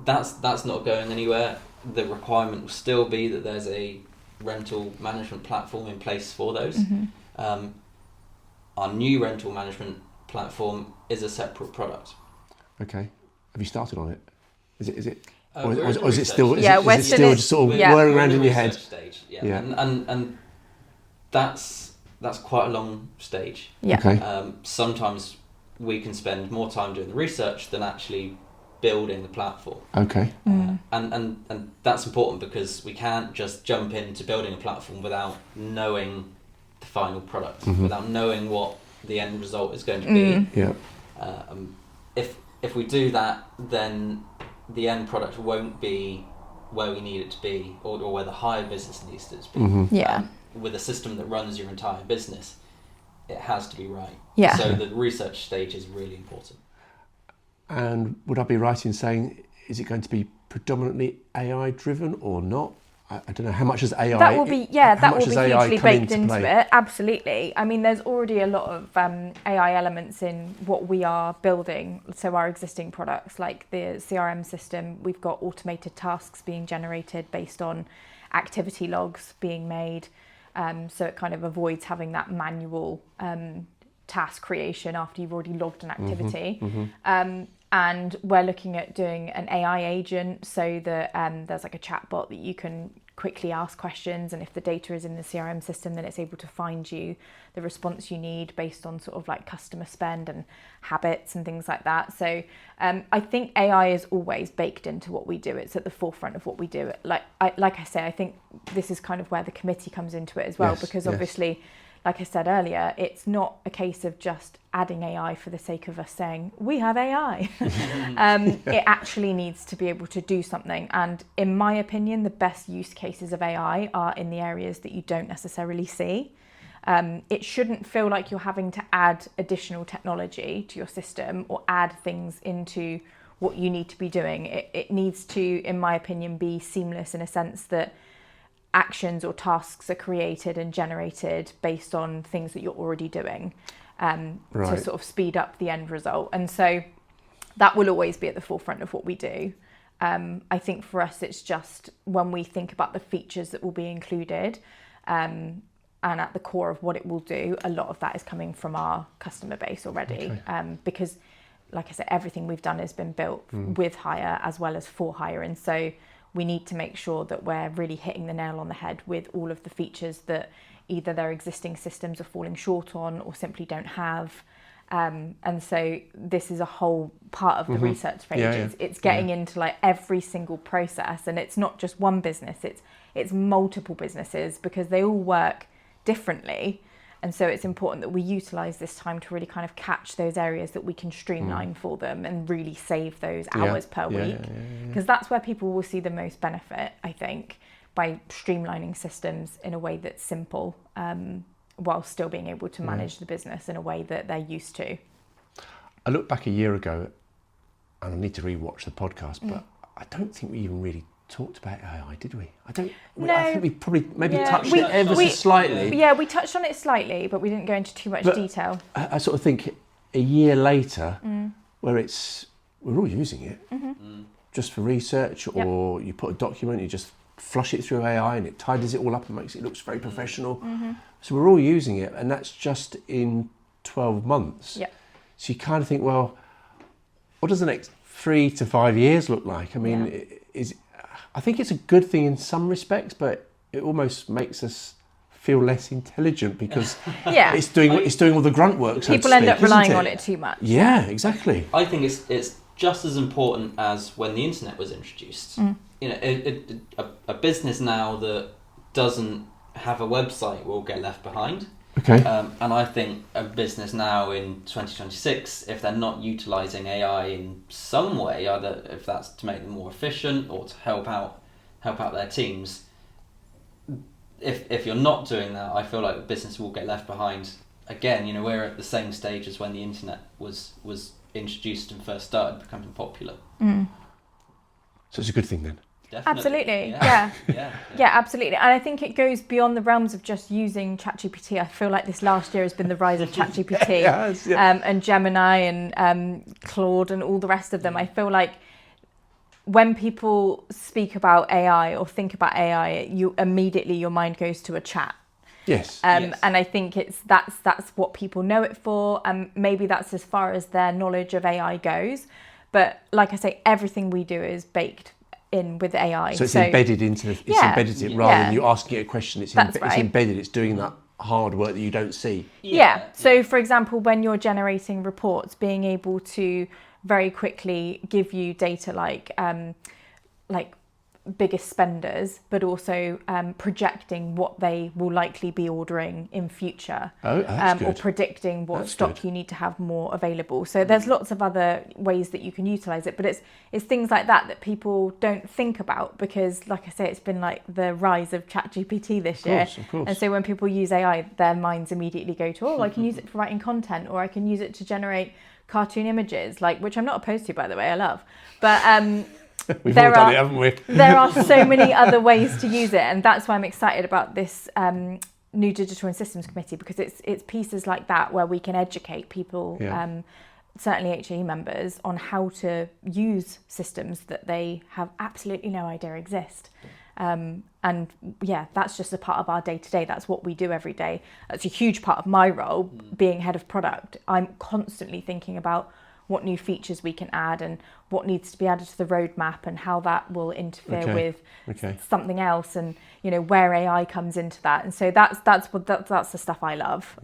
Speaker 3: that's not going anywhere. The requirement will still be that there's a rental management platform in place for those.
Speaker 2: Mm-hmm.
Speaker 3: Our new rental management platform is a separate product.
Speaker 1: Okay. Have you started on it? Is it?
Speaker 3: Or
Speaker 1: is it still?
Speaker 2: Yeah,
Speaker 1: is it still just sort of whirring around in your head?
Speaker 3: Stage,
Speaker 1: Yeah.
Speaker 3: And that's quite a long stage.
Speaker 2: Yeah.
Speaker 1: Okay.
Speaker 3: Sometimes we can spend more time doing the research than actually building the platform.
Speaker 1: Okay.
Speaker 3: And that's important because we can't just jump into building a platform without knowing the final product, without knowing what the end result is going to be.
Speaker 1: Yeah.
Speaker 3: If we do that, then the end product won't be where we need it to be, or where the hire business needs it to be.
Speaker 2: Yeah.
Speaker 3: With a system that runs your entire business, it has to be right.
Speaker 2: Yeah.
Speaker 3: So the research stage is really important.
Speaker 1: And would I be right in saying, is it going to be predominantly AI driven or not? I don't know, how much is AI?
Speaker 2: That will be
Speaker 1: AI
Speaker 2: hugely
Speaker 1: come
Speaker 2: baked into
Speaker 1: play?
Speaker 2: it. Absolutely. I mean, there's already a lot of AI elements in what we are building. So our existing products, like the CRM system, we've got automated tasks being generated based on activity logs being made. So it kind of avoids having that manual task creation after you've already logged an activity. And we're looking at doing an AI agent so that there's like a chat bot that you can quickly ask questions, and if the data is in the CRM system, then it's able to find you the response you need based on sort of like customer spend and habits and things like that. So I think AI is always baked into what we do. It's at the forefront of what we do. Like I say, I think this is kind of where the committee comes into it as well, because obviously, like I said earlier, it's not a case of just adding AI for the sake of us saying, we have AI. It actually needs to be able to do something. And in my opinion, the best use cases of AI are in the areas that you don't necessarily see. It shouldn't feel like you're having to add additional technology to your system or add things into what you need to be doing. It needs to, in my opinion, be seamless in a sense that actions or tasks are created and generated based on things that you're already doing to sort of speed up the end result. And so that will always be at the forefront of what we do. I think for us, it's just when we think about the features that will be included and at the core of what it will do, a lot of that is coming from our customer base already. Because, like I said, everything we've done has been built with hire as well as for hire. And so we need to make sure that we're really hitting the nail on the head with all of the features that either their existing systems are falling short on or simply don't have. And so this is a whole part of the research phase. It's getting into like every single process, and it's not just one business, it's multiple businesses because they all work differently. And so it's important that we utilise this time to really kind of catch those areas that we can streamline for them and really save those hours per week. Because that's where people will see the most benefit, I think, by streamlining systems in a way that's simple while still being able to manage the business in a way that they're used to.
Speaker 1: I look back a year ago, and I need to rewatch the podcast, but I don't think we even really talked about AI, did we? I think we probably touched it ever so slightly.
Speaker 2: Yeah, we touched on it slightly, but we didn't go into too much detail.
Speaker 1: I sort of think a year later, where we're all using it just for research, or you put a document, you just flush it through AI and it tidies it all up and makes it look very professional. So we're all using it, and that's just in 12 months. So you kind of think, well, what does the next 3 to 5 years look like? I mean, I think it's a good thing in some respects, but it almost makes us feel less intelligent because it's doing all the grunt work.
Speaker 2: People end up relying on it too much.
Speaker 1: Yeah, exactly.
Speaker 3: I think it's just as important as when the internet was introduced. You know, a business now that doesn't have a website will get left behind.
Speaker 1: Okay.
Speaker 3: And I think a business now in 2026, if they're not utilising AI in some way, either if that's to make them more efficient or to help out their teams, if you're not doing that, I feel like the business will get left behind. Again, you know, we're at the same stage as when the internet was introduced and first started becoming popular.
Speaker 1: So it's a good thing then.
Speaker 3: Definitely.
Speaker 2: Absolutely, yeah. Yeah, absolutely. And I think it goes beyond the realms of just using ChatGPT. I feel like this last year has been the rise of ChatGPT and Gemini and Claude and all the rest of them. I feel like when people speak about AI or think about AI, your mind goes to a chat.
Speaker 1: Yes.
Speaker 2: And I think that's what people know it for, and maybe that's as far as their knowledge of AI goes. But like I say, everything we do is baked in with AI.
Speaker 1: So it's embedded into embedded in rather than you asking it a question. It's embedded. It's doing that hard work that you don't see.
Speaker 2: So for example, when you're generating reports, being able to very quickly give you data like biggest spenders, but also projecting what they will likely be ordering in future, or predicting what stock you need to have more available. So there's lots of other ways that you can utilize it, but it's things like that people don't think about, because like I say, it's been like the rise of ChatGPT this year.
Speaker 1: Of course.
Speaker 2: And so when people use AI, their minds immediately go to, I can use it for writing content, or I can use it to generate cartoon images, which I'm not opposed to, by the way, I love. But
Speaker 1: We've all done it, haven't we?
Speaker 2: There are so many other ways to use it, and that's why I'm excited about this new Digital and Systems Committee, because it's pieces like that where we can educate people, certainly HAE members, on how to use systems that they have absolutely no idea exist. And that's just a part of our day-to-day. That's what we do every day. That's a huge part of my role, being head of product. I'm constantly thinking about what new features we can add and what needs to be added to the roadmap and how that will interfere with something else, and where AI comes into that. And so that's the stuff I love.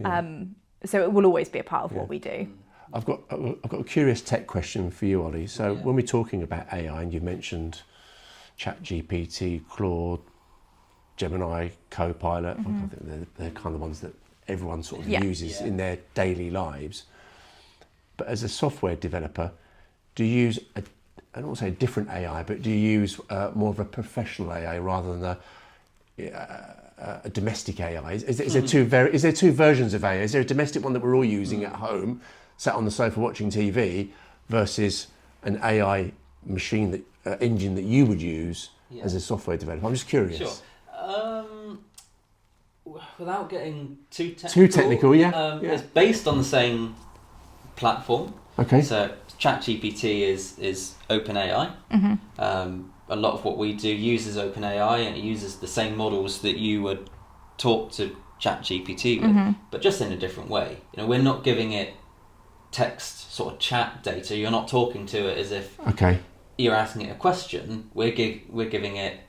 Speaker 2: So it will always be a part of what we do.
Speaker 1: I've got a curious tech question for you, Ollie. So when we're talking about AI, and you've mentioned ChatGPT, Claude, Gemini, Copilot, I think they're kind of the ones that everyone sort of uses in their daily lives. But as a software developer, do you use I don't want to say a different AI, but do you use more of a professional AI rather than a domestic AI? Is there two versions of AI? Is there a domestic one that we're all using at home, sat on the sofa watching TV, versus an AI machine engine that you would use as a software developer? I'm just curious.
Speaker 3: Sure. Without getting too technical. It's based on the same platform.
Speaker 1: Okay.
Speaker 3: So ChatGPT is OpenAI. A lot of what we do uses OpenAI, and it uses the same models that you would talk to ChatGPT with, but just in a different way. We're not giving it text sort of chat data. You're not talking to it as if you're asking it a question. We're giving it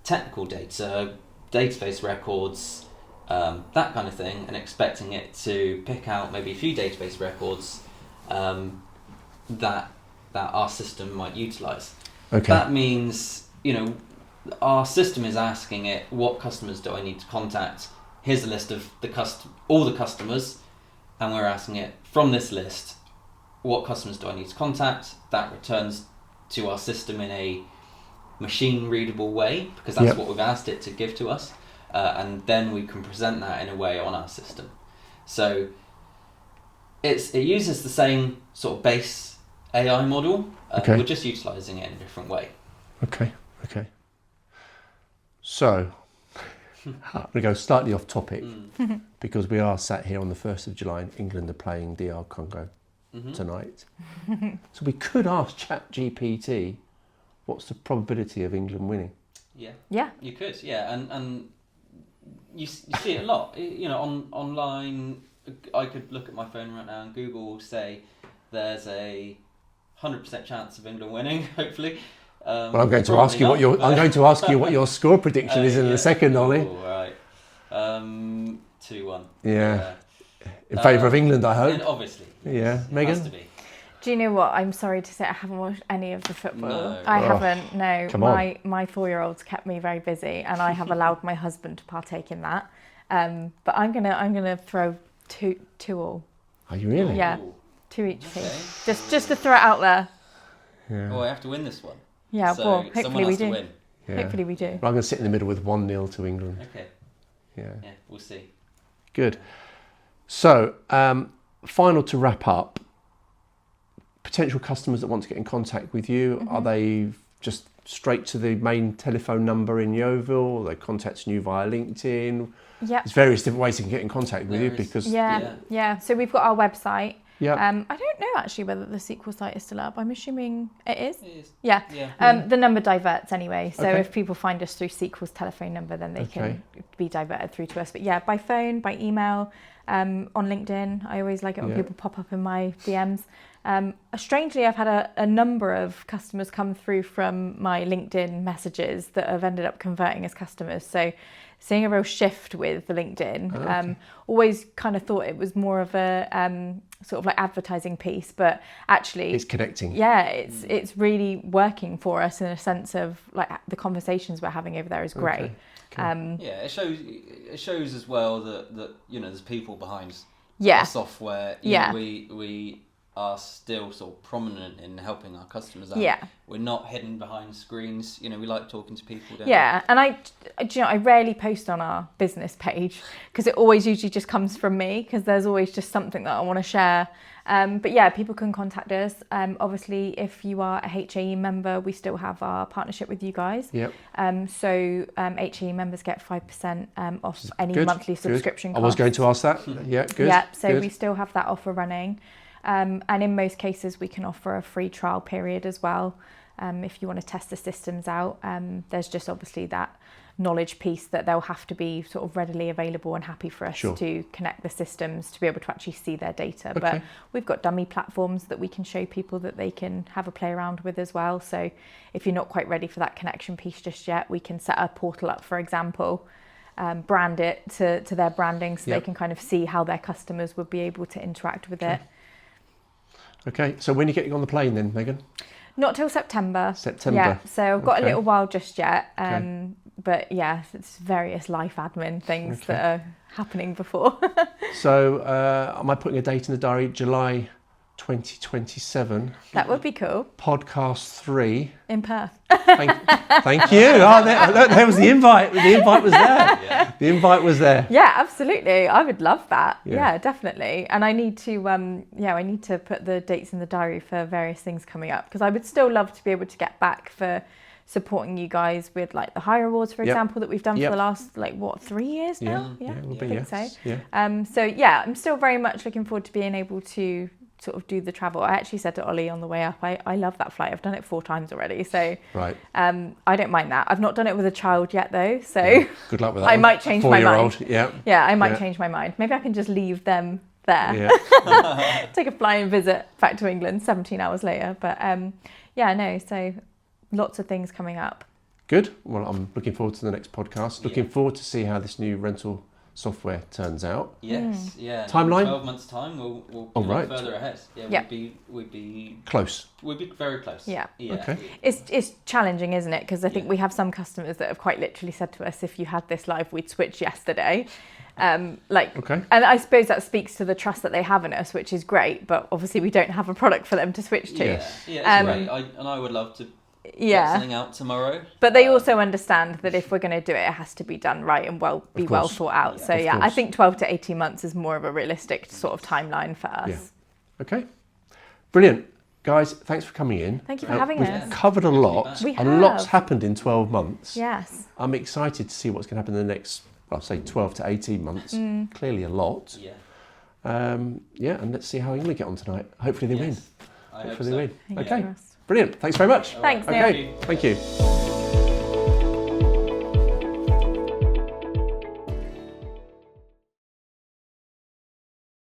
Speaker 3: technical data, database records, that kind of thing, and expecting it to pick out maybe a few database records that our system might utilize. That means our system is asking it, what customers do I need to contact? Here's a list of all the customers, and we're asking it, from this list, what customers do I need to contact? That returns to our system in a machine readable way, because that's what we've asked it to give to us. And then we can present that in a way on our system. So it uses the same sort of base AI model. We're just utilising it in a different way.
Speaker 1: Okay. So I'm going to go slightly off topic because we are sat here on the 1st of July and England are playing DR Congo tonight. So we could ask ChatGPT, what's the probability of England winning?
Speaker 2: Yeah.
Speaker 3: You could, and you see it a lot. Online, I could look at my phone right now and Google will say there's a 100% chance of England winning, hopefully.
Speaker 1: Well, I'm going to ask you what your score prediction is in a second, Ollie.
Speaker 3: All right. 2-1.
Speaker 1: Yeah. In favour of England, I hope.
Speaker 3: And obviously.
Speaker 1: Yeah. Megan?
Speaker 3: Has to be.
Speaker 2: Do you know what? I'm sorry to say I haven't watched any of the football.
Speaker 3: No.
Speaker 2: I haven't. No.
Speaker 1: Come on.
Speaker 2: My 4-year-old's kept me very busy, and I have allowed my husband to partake in that. But I'm gonna throw two all.
Speaker 1: Are you really?
Speaker 2: Yeah.
Speaker 3: Ooh.
Speaker 2: 2 each
Speaker 3: Okay.
Speaker 2: team. Just to throw it out there.
Speaker 1: Yeah.
Speaker 3: Oh, I have to win this one.
Speaker 2: Yeah.
Speaker 3: So
Speaker 2: Well, hopefully we do.
Speaker 3: win.
Speaker 1: Yeah.
Speaker 2: Hopefully we do.
Speaker 1: Well, I'm going to sit in the middle with 1-0 to England.
Speaker 3: Okay.
Speaker 1: Yeah.
Speaker 3: Yeah, we'll see.
Speaker 1: Good. So, final to wrap up. potential customers that want to get in contact with you,
Speaker 2: Mm-hmm.
Speaker 1: are they just straight to the main telephone number in Yeovil, or they contacting you via LinkedIn?
Speaker 2: Yep.
Speaker 1: There's various different ways they can get in contact with you
Speaker 3: There is.
Speaker 1: because
Speaker 2: Yeah. So we've got our website.
Speaker 1: yeah.
Speaker 2: I don't know actually whether the sequel site is still up. I'm assuming it is.
Speaker 3: It is.
Speaker 2: Yeah.
Speaker 3: Yeah.
Speaker 2: The number diverts anyway. So
Speaker 1: Okay.
Speaker 2: if people find us through Sequel's telephone number, then they
Speaker 1: Okay.
Speaker 2: can be diverted through to us. But yeah, by phone, by email, on LinkedIn. I always like it when
Speaker 1: Yeah.
Speaker 2: people pop up in my DMs. Strangely, I've had a number of customers come through from my LinkedIn messages that have ended up converting as customers. So seeing a real shift with the LinkedIn.
Speaker 1: Okay.
Speaker 2: Always kind of thought it was more of a sort of like advertising piece, but actually
Speaker 1: It's connecting.
Speaker 2: yeah, it's really working for us in a sense of like the conversations we're having over there is great.
Speaker 1: Okay.
Speaker 3: Yeah, it shows as well that there's people behind
Speaker 2: Yeah.
Speaker 3: the software.
Speaker 2: Yeah.
Speaker 3: We are still sort of prominent in helping our customers out.
Speaker 2: Yeah.
Speaker 3: We're not hidden behind screens. We like talking to people. Don't
Speaker 2: Yeah, and I rarely post on our business page because it always usually just comes from me because there's always just something that I want to share. But yeah, people can contact us. Obviously, if you are a HAE member, we still have our partnership with you guys.
Speaker 1: Yep.
Speaker 2: So HAE members get 5% off any
Speaker 1: Good,
Speaker 2: monthly
Speaker 1: good.
Speaker 2: subscription
Speaker 1: I
Speaker 2: costs.
Speaker 1: was going to ask that. Yeah, good.
Speaker 2: Yeah, so
Speaker 1: good.
Speaker 2: we still have that offer running. And in most cases, we can offer a free trial period as well. If you want to test the systems out, there's just obviously that knowledge piece that they'll have to be sort of readily available and happy for us
Speaker 1: Sure.
Speaker 2: to connect the systems to be able to actually see their data.
Speaker 1: Okay.
Speaker 2: But we've got dummy platforms that we can show people that they can have a play around with as well. So if you're not quite ready for that connection piece just yet, we can set a portal up, for example, brand it to their branding so
Speaker 1: Yep.
Speaker 2: they can kind of see how their customers would be able to interact with it.
Speaker 1: Okay, so when are you getting on the plane then, Megan?
Speaker 2: Not till September.
Speaker 1: September.
Speaker 2: Yeah, so I've got
Speaker 1: Okay.
Speaker 2: a little while just yet.
Speaker 1: Okay.
Speaker 2: But yeah, it's various life admin things
Speaker 1: Okay.
Speaker 2: that are happening before.
Speaker 1: So am I putting a date in the diary? July 2027,
Speaker 2: That would be cool.
Speaker 1: podcast 3.
Speaker 2: In Perth.
Speaker 1: Thank you. Oh, there was the invite. The invite was there.
Speaker 3: Yeah.
Speaker 1: The invite was there.
Speaker 2: Yeah, absolutely. I would love that.
Speaker 1: Yeah.
Speaker 2: Yeah, definitely. And I need to, I need to put the dates in the diary for various things coming up because I would still love to be able to get back for supporting you guys with like the hire awards, for
Speaker 1: Yep.
Speaker 2: example, that we've done
Speaker 1: Yep.
Speaker 2: for the last 3 years now.
Speaker 1: Yeah, it will
Speaker 2: I
Speaker 1: be,
Speaker 2: think
Speaker 1: yes.
Speaker 2: so.
Speaker 1: Yeah.
Speaker 2: So yeah, I'm still very much looking forward to being able to sort of do the travel. I actually said to Ollie on the way up, I love that flight. I've done it 4 times already. So
Speaker 1: Right.
Speaker 2: I don't mind that. I've not done it with a child yet though. So
Speaker 1: Good luck with that.
Speaker 2: I
Speaker 1: one.
Speaker 2: might change my
Speaker 1: 4-year-old.
Speaker 2: mind.
Speaker 1: Yeah.
Speaker 2: Yeah, I might
Speaker 1: Yeah.
Speaker 2: change my mind. Maybe I can just leave them there.
Speaker 1: Yeah.
Speaker 2: Take a flying visit back to England 17 hours later. But so lots of things coming up.
Speaker 1: Good. Well, I'm looking forward to the next podcast. Looking forward to see how this new rental software turns out.
Speaker 3: Yes. Yeah.
Speaker 1: Timeline?
Speaker 3: In 12 months' time, we'll
Speaker 1: Oh,
Speaker 3: be
Speaker 1: right.
Speaker 3: further ahead. Yeah.
Speaker 2: Yep.
Speaker 3: We'd be
Speaker 1: Close.
Speaker 3: very close.
Speaker 2: Yeah.
Speaker 1: Okay.
Speaker 2: It's challenging, isn't it? Because I think
Speaker 3: Yeah.
Speaker 2: we have some customers that have quite literally said to us, if you had this live, we'd switch yesterday.
Speaker 1: Okay.
Speaker 2: And I suppose that speaks to the trust that they have in us, which is great. But obviously, we don't have a product for them to switch to.
Speaker 1: Yes.
Speaker 3: Yeah. It's great. I would love to get
Speaker 2: Yeah.
Speaker 3: something out tomorrow.
Speaker 2: But they also understand that if we're going to do it, it has to be done right and well
Speaker 1: course.
Speaker 2: thought out. So
Speaker 1: Of
Speaker 2: yeah, I
Speaker 1: course.
Speaker 2: think 12 to 18 months is more of a realistic sort of timeline for us.
Speaker 1: Yeah. Okay. Brilliant. Guys, thanks for coming in.
Speaker 2: Thank you for having
Speaker 1: we've
Speaker 2: us.
Speaker 1: covered a lot.
Speaker 2: We
Speaker 1: A lot's
Speaker 2: have.
Speaker 1: happened in 12 months.
Speaker 2: Yes.
Speaker 1: I'm excited to see what's going to happen in the next, I'll say 12 to 18 months. Clearly a lot.
Speaker 3: Yeah.
Speaker 1: And let's see how England get on tonight. Hopefully they win.
Speaker 3: Yes. I hope
Speaker 1: Hopefully
Speaker 3: so.
Speaker 1: they win.
Speaker 2: Fingers
Speaker 1: Okay.
Speaker 2: crossed.
Speaker 1: Brilliant. Thanks very much.
Speaker 3: All right.
Speaker 2: Thanks, Neil.
Speaker 1: Okay. Thank you.